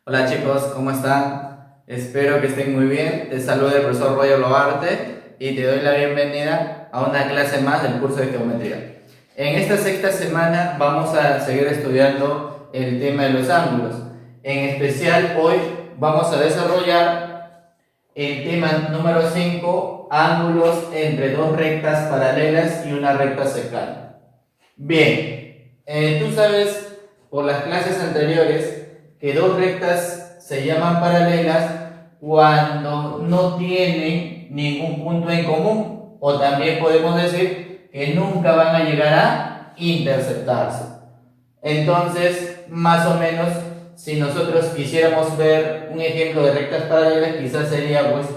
Hola chicos, ¿cómo están? Espero que estén muy bien. Te saluda el profesor Roger Loarte y te doy la bienvenida a una clase más del curso de geometría. En esta sexta semana vamos a seguir estudiando el tema de los ángulos. En especial hoy vamos a desarrollar el tema número 5, ángulos entre dos rectas paralelas y una recta secante. Bien, tú sabes por las clases anteriores que dos rectas se llaman paralelas cuando no tienen ningún punto en común, o también podemos decir que nunca van a llegar a interceptarse. Entonces, más o menos, si nosotros quisiéramos ver un ejemplo de rectas paralelas, quizás sería pues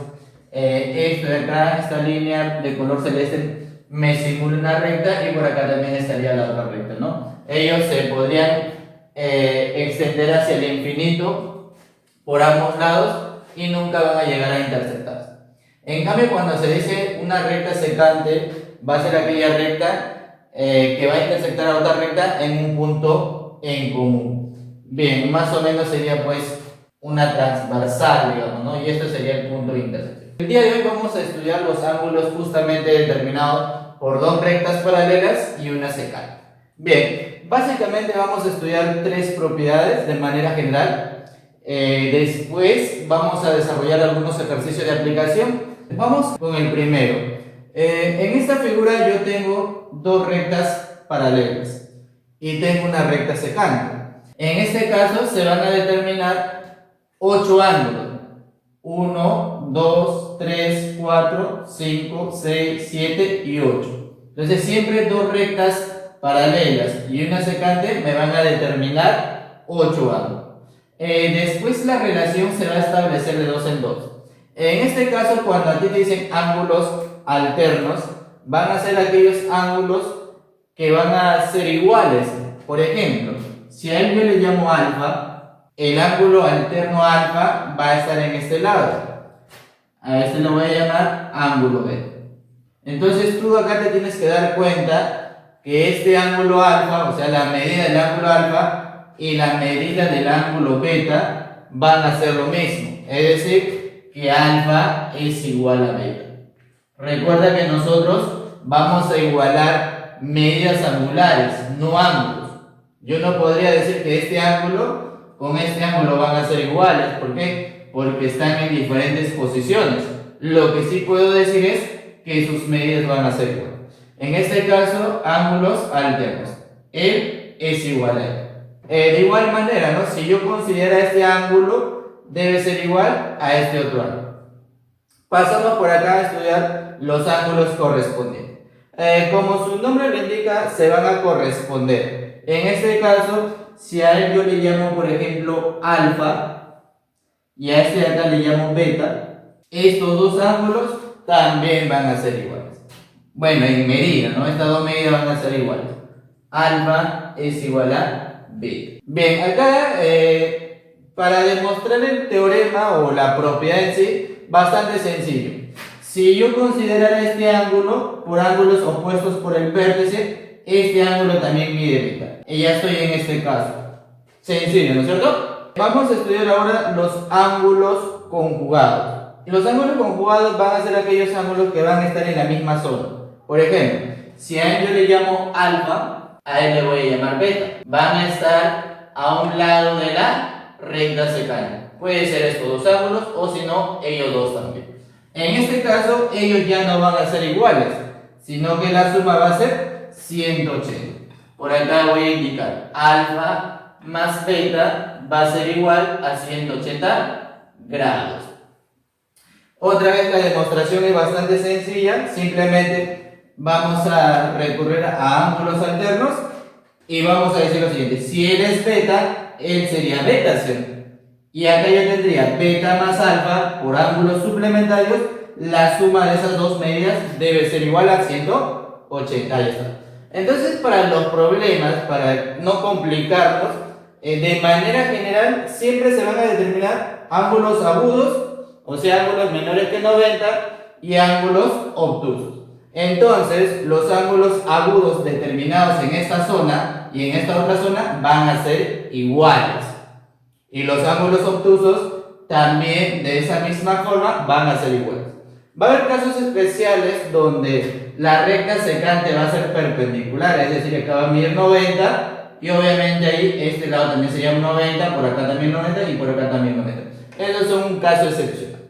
esto de acá, esta línea de color celeste me simula una recta y por acá también estaría la otra recta, ¿no? Ellos se podrían extender hacia el infinito por ambos lados y nunca van a llegar a interceptarse. En cambio, cuando se dice una recta secante, va a ser aquella recta que va a intersectar a otra recta en un punto en común. Bien, más o menos sería pues una transversal, digamos, ¿no? Y esto sería el punto de intersección. El día de hoy vamos a estudiar los ángulos justamente determinados por dos rectas paralelas y una secante. Bien, básicamente vamos a estudiar tres propiedades de manera general. Después vamos a desarrollar algunos ejercicios de aplicación. Vamos con el primero. En esta figura yo tengo dos rectas paralelas y tengo una recta secante. En este caso se van a determinar 8 ángulos. 1, 2, 3, 4, 5, 6, 7 y 8. Entonces siempre dos rectas paralelas y una secante me van a determinar 8 ángulos. Después la relación se va a establecer de 2 en 2. En este caso, cuando a ti te dicen ángulos alternos, van a ser aquellos ángulos que van a ser iguales. Por ejemplo, si a él yo le llamo alfa, el ángulo alterno alfa va a estar en este lado. A este lo voy a llamar ángulo beta. Entonces tú acá te tienes que dar cuenta que este ángulo alfa, o sea la medida del ángulo alfa y la medida del ángulo beta van a ser lo mismo. Es decir, que alfa es igual a beta. Recuerda que nosotros vamos a igualar medidas angulares, no ángulos. Yo no podría decir que este ángulo con este ángulo van a ser iguales. ¿Por qué? Porque están en diferentes posiciones. Lo que sí puedo decir es que sus medidas van a ser iguales. En este caso, ángulos alternos. Él es igual a él. De igual manera, ¿no? Si yo considero este ángulo, debe ser igual a este otro ángulo. Pasamos por acá a estudiar los ángulos correspondientes. Como su nombre lo indica, se van a corresponder. En este caso, si a él yo le llamo, por ejemplo, alfa, y a este de acá le llamo beta, estos dos ángulos también van a ser iguales. Bueno, en medida, ¿no? Estas dos medidas van a ser iguales. Alfa es igual a beta. Bien, acá, para demostrar el teorema o la propiedad en sí, bastante sencillo. Si yo considerara este ángulo por ángulos opuestos por el vértice, este ángulo también mide beta. Y ya estoy en este caso. Sencillo, ¿no es cierto? Vamos a estudiar ahora los ángulos conjugados. Los ángulos conjugados van a ser aquellos ángulos que van a estar en la misma zona. Por ejemplo, si a él yo le llamo alfa, a él le voy a llamar beta. Van a estar a un lado de la recta secante. Puede ser estos dos ángulos o si no, ellos dos también. En este caso, ellos ya no van a ser iguales, sino que la suma va a ser 180. Por acá voy a indicar alfa más beta va a ser igual a 180 grados. Otra vez la demostración es bastante sencilla, simplemente vamos a recurrir a ángulos alternos y vamos a decir lo siguiente: si él es beta, él sería beta, ¿sí? Y acá yo tendría beta más alfa por ángulos suplementarios, la suma de esas dos medidas debe ser igual a 180. Ahí está. Entonces, para los problemas, para no complicarnos, de manera general siempre se van a determinar ángulos agudos, o sea, ángulos menores que 90 y ángulos obtusos. Entonces, los ángulos agudos determinados en esta zona y en esta otra zona van a ser iguales. Y los ángulos obtusos también de esa misma forma van a ser iguales. Va a haber casos especiales donde la recta secante va a ser perpendicular, es decir, acá va a medir 90 y obviamente ahí este lado también sería un 90, por acá también 90 y por acá también 90. Esos son un caso excepcional.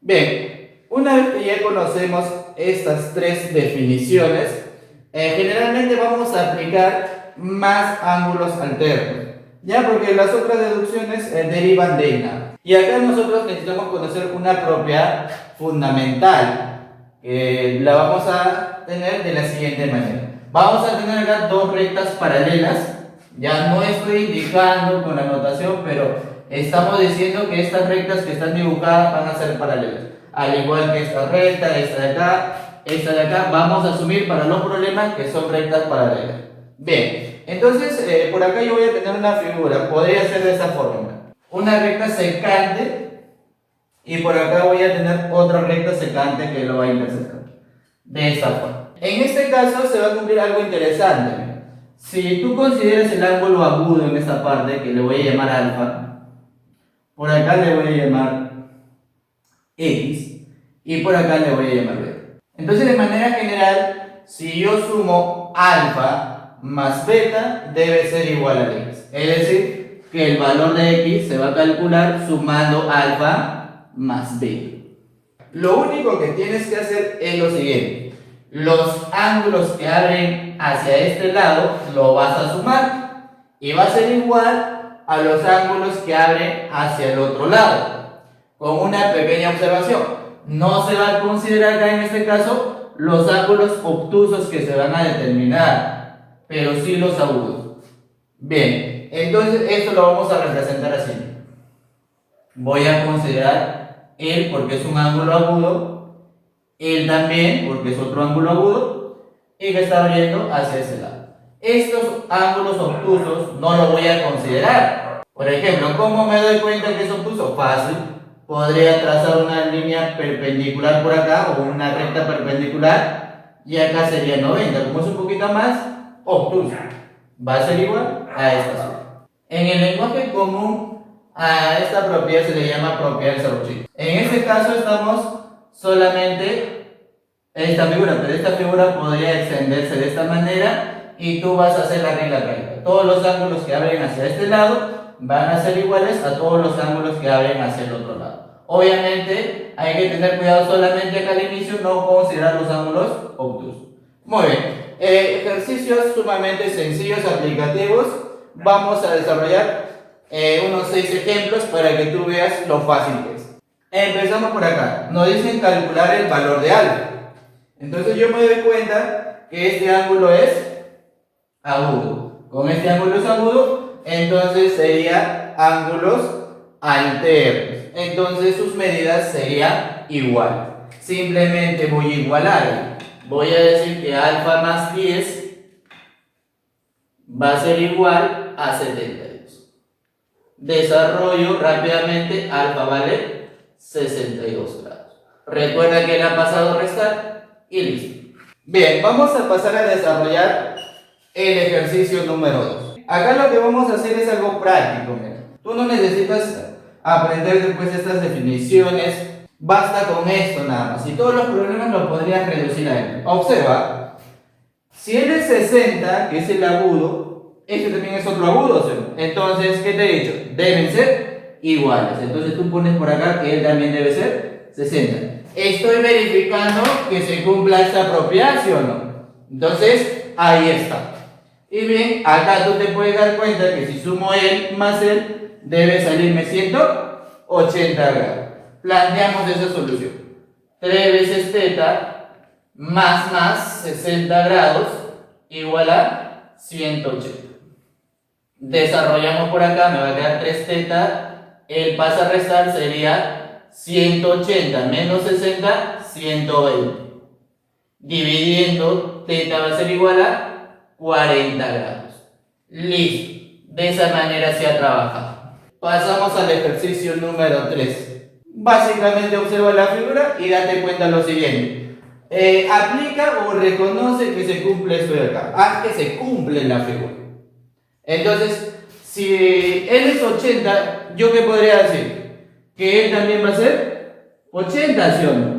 Bien, una vez que ya conocemos estas tres definiciones, generalmente vamos a aplicar más ángulos alternos, ya porque las otras deducciones derivan de nada. Y acá nosotros necesitamos conocer una propiedad fundamental, que la vamos a tener de la siguiente manera. Vamos a tener acá dos rectas paralelas, ya no estoy indicando con la notación, pero estamos diciendo que estas rectas que están dibujadas van a ser paralelas, al igual que esta recta, esta de acá, vamos a asumir para los problemas que son rectas paralelas. Bien, entonces por acá yo voy a tener una figura, podría ser de esta forma, una recta secante y por acá voy a tener otra recta secante que lo va a intersectar, de esta forma. En este caso se va a cumplir algo interesante. Si tú consideras el ángulo agudo en esta parte, que le voy a llamar alfa, por acá le voy a llamar x y por acá le voy a llamar beta. Entonces, de manera general, si yo sumo alfa más beta, debe ser igual a x. Es decir, que el valor de x se va a calcular sumando alfa más beta. Lo único que tienes que hacer es lo siguiente. Los ángulos que abren hacia este lado lo vas a sumar y va a ser igual a los ángulos que abren hacia el otro lado, con una pequeña observación. No se va a considerar acá en este caso los ángulos obtusos que se van a determinar, pero sí los agudos. Bien, entonces esto lo vamos a representar así. Voy a considerar él porque es un ángulo agudo, él también porque es otro ángulo agudo y que está abriendo hacia ese lado. Estos ángulos obtusos no los voy a considerar. Por ejemplo, ¿cómo me doy cuenta que es obtuso? Fácil. Podría trazar una línea perpendicular por acá o una recta perpendicular y acá sería 90. Como es un poquito más obtuso, va a ser igual a esta suma. En el lenguaje común a esta propiedad se le llama propiedad del serruchito. En este caso estamos solamente esta figura, pero esta figura podría extenderse de esta manera y tú vas a hacer la regla recta. Todos los ángulos que abren hacia este lado van a ser iguales a todos los ángulos que abren hacia el otro lado. Obviamente hay que tener cuidado solamente acá al inicio, no considerar los ángulos obtusos. Muy bien, ejercicios sumamente sencillos, aplicativos. Vamos a desarrollar unos 6 ejemplos para que tú veas lo fácil que es. Empezamos por acá. Nos dicen calcular el valor de alfa. Entonces yo me doy cuenta que este ángulo es agudo. Con este ángulo es agudo, entonces sería ángulos alternos. Entonces sus medidas serían igual. Simplemente voy a igualar. Voy a decir que alfa más 10 va a ser igual a 72. Desarrollo rápidamente, alfa vale 62 grados. Recuerda que le ha pasado a restar y listo. Bien, vamos a pasar a desarrollar el ejercicio número 2. Acá lo que vamos a hacer es algo práctico. Mira. Tú no necesitas aprender después estas definiciones, basta con esto nada más. Y todos los problemas los podrías reducir a él. Observa, si él es 60, que es el agudo, este también es otro agudo, ¿sí? Entonces, ¿qué te he dicho? Deben ser iguales. Entonces tú pones por acá que él también debe ser 60. Estoy verificando que se cumpla esta propiedad, ¿sí o no? Entonces, ahí está. Y bien, acá tú te puedes dar cuenta que si sumo él más él, debe salirme 180 grados. Planteamos esa solución. 3 veces teta más 60 grados igual a 180. Desarrollamos por acá, me va a quedar 3 teta. El pasa a restar sería 180 menos 60, 120. Dividiendo, teta va a ser igual a 40 grados. Listo. De esa manera se ha trabajado. Pasamos al ejercicio número 3. Básicamente observa la figura y date cuenta lo siguiente. Aplica o reconoce que se cumple esto de acá. Que se cumple la figura. Entonces, si él es 80, ¿yo qué podría decir? Que él también va a ser 80, ¿sí o no?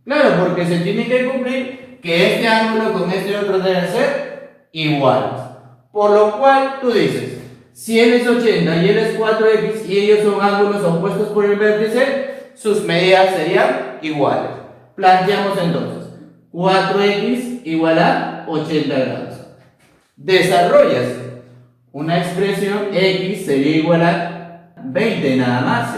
Claro, porque se tiene que cumplir que este ángulo con este otro deben ser iguales. Por lo cual tú dices, si él es 80 y él es 4x y ellos son ángulos opuestos por el vértice, sus medidas serían iguales. Planteamos entonces 4x igual a 80 grados. Desarrollas una expresión, x sería igual a 20 nada más.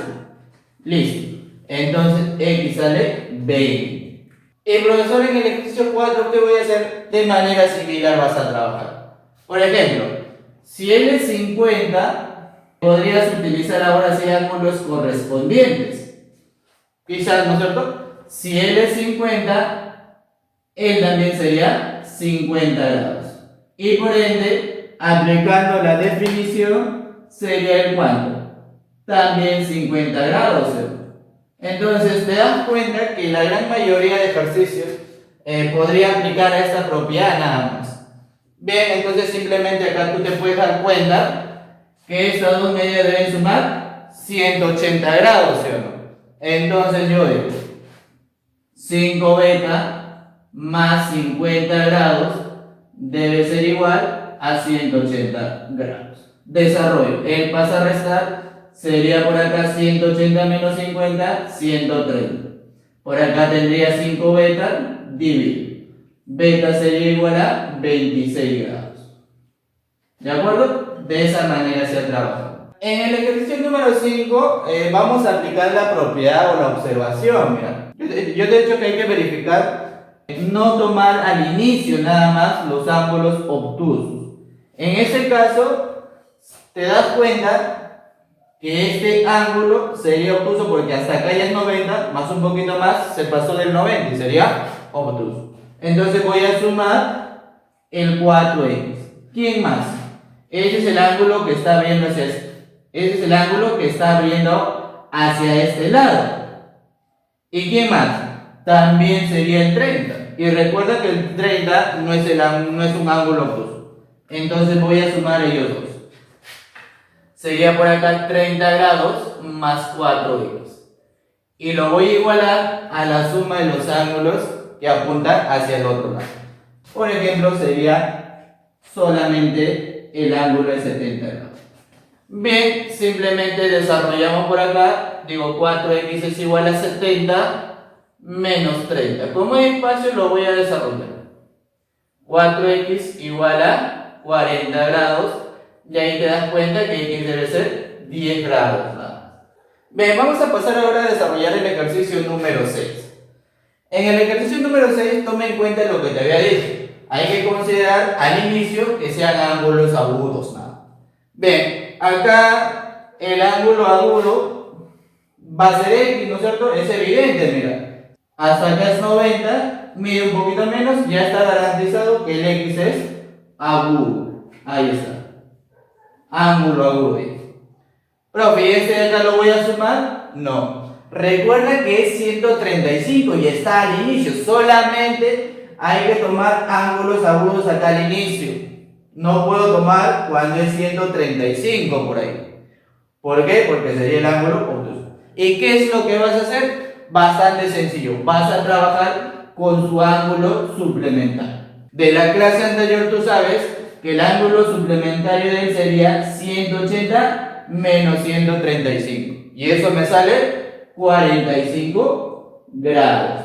Listo. Entonces x sale 20. El profesor, en el ejercicio 4, ¿qué voy a hacer? De manera similar vas a trabajar. Por ejemplo, si él es 50, podrías utilizar ahora sí ángulos correspondientes. Quizás, ¿no es cierto? Si él es 50, él también sería 50 grados. Y por ende, aplicando la definición, sería el cuánto. También 50 grados. Entonces, te das cuenta que la gran mayoría de ejercicios podría aplicar a esta propiedad nada más. Bien, entonces simplemente acá tú te puedes dar cuenta que estas dos medidas deben sumar 180 grados, ¿sí o no? Entonces yo digo 5 beta más 50 grados debe ser igual a 180 grados. Desarrollo. El pasa a restar sería por acá 180 menos 50, 130. Por acá tendría 5 beta dividido. Beta sería igual a 26 grados. ¿De acuerdo? De esa manera se trabaja. En el ejercicio número 5 vamos a aplicar la propiedad o la observación. Mira, yo te he dicho que hay que verificar, no tomar al inicio nada más los ángulos obtusos. En este caso, te das cuenta que este ángulo sería obtuso porque hasta acá ya es 90, más un poquito más, se pasó del 90 y sería obtuso. Entonces voy a sumar el 4x. ¿Quién más? Ese es el ángulo que está abriendo hacia este. Ese es el ángulo que está abriendo hacia este lado. ¿Y quién más? También sería el 30. Y recuerda que el 30 no es un ángulo obtuso. Entonces voy a sumar ellos dos. Sería por acá 30 grados más 4x. Y lo voy a igualar a la suma de los ángulos que apuntan hacia el otro lado. Por ejemplo, sería solamente el ángulo de 70 grados. Bien, simplemente desarrollamos por acá. Digo, 4x es igual a 70 menos 30. Como hay espacio, lo voy a desarrollar. 4x igual a 40 grados. Y ahí te das cuenta que x debe ser 10 grados. Bien, vamos a pasar ahora a desarrollar el ejercicio número 6. En el ejercicio número 6, toma en cuenta lo que te había dicho. Hay que considerar al inicio que sean ángulos agudos. Bien, acá el ángulo agudo va a ser x, ¿no es cierto? Es evidente, mira. Hasta acá es 90, mide un poquito menos, ya está garantizado que el x es agudo. Ahí está. Ángulo agudo. Profe, ¿y este de acá lo voy a sumar? No. Recuerda que es 135 y está al inicio. Solamente hay que tomar ángulos agudos acá al inicio. No puedo tomar cuando es 135 por ahí. ¿Por qué? Porque sería el ángulo obtuso. ¿Y qué es lo que vas a hacer? Bastante sencillo. Vas a trabajar con su ángulo suplementario. De la clase anterior tú sabes que el ángulo suplementario de él sería 180 menos 135. Y eso me sale 45 grados.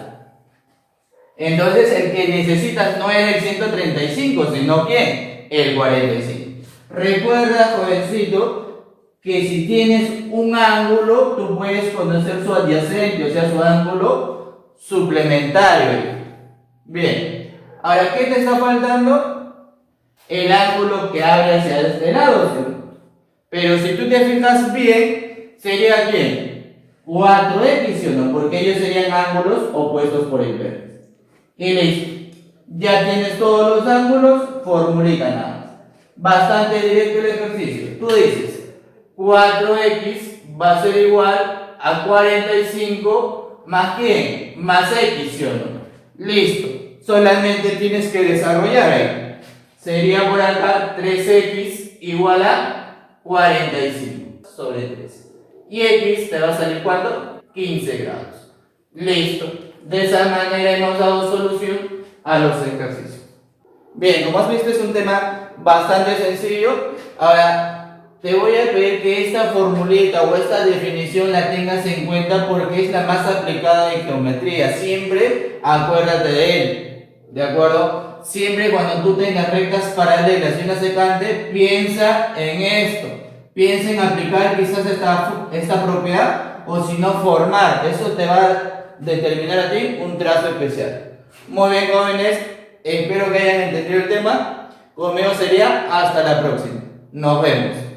Entonces el que necesitas no es el 135, sino ¿quién? El 45. Recuerda, jovencito, que si tienes un ángulo, tú puedes conocer su adyacente, o sea, su ángulo suplementario. Bien, ahora, ¿qué te está faltando? El ángulo que abre hacia este lado, ¿sí? Pero si tú te fijas bien, ¿sería quién? 4x, ¿sí o no? Porque ellos serían ángulos opuestos por el vértice. Y listo. Ya tienes todos los ángulos, formulita nada más. Bastante directo el ejercicio. Tú dices, 4x va a ser igual a 45 más ¿quién? Más x, ¿sí o no? Listo. Solamente tienes que desarrollar ahí. Sería por acá 3x igual a 45 sobre 3. Y X te va a salir ¿cuánto? 15 grados. Listo. De esa manera hemos dado solución a los ejercicios. Bien, como has visto es un tema bastante sencillo. Ahora, te voy a pedir que esta formulita o esta definición la tengas en cuenta porque es la más aplicada en geometría. Siempre acuérdate de él, ¿de acuerdo? Siempre cuando tú tengas rectas paralelas y una secante, piensa en esto. Piensa en aplicar quizás esta propiedad o si no formar. Eso te va a determinar a ti un trazo especial. Muy bien, jóvenes. Espero que hayan entendido el tema. Conmigo sería hasta la próxima. Nos vemos.